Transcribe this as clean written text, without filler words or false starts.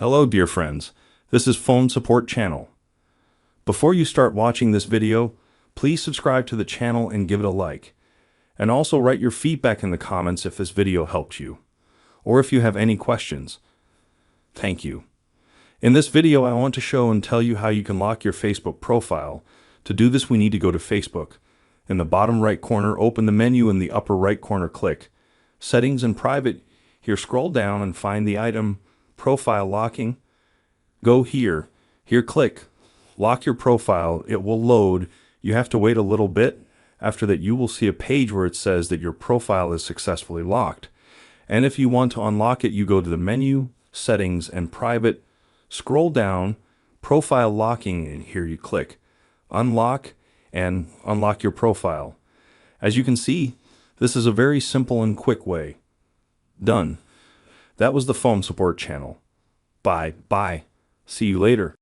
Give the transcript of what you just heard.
Hello dear friends, this is Phone Support Channel. Before you start watching this video, please subscribe to the channel and give it a like. And also write your feedback in the comments if this video helped you, or if you have any questions. Thank you. In this video I want to show and tell you how you can lock your Facebook profile. To do this we need to go to Facebook. In the bottom right corner, open the menu. In the upper right corner, click Settings and Private. Here scroll down and find the item Profile Locking. Go here. Here click Lock your profile. It will load. You have to wait a little bit. After that you will see a page where it says that your profile is successfully locked. And if you want to unlock it, you go to the menu, Settings and Private. Scroll down, Profile Locking, and here you click Unlock and unlock your profile. As you can see, this is a very simple and quick way. Done. That was the Phone Support Channel. Bye. See you later.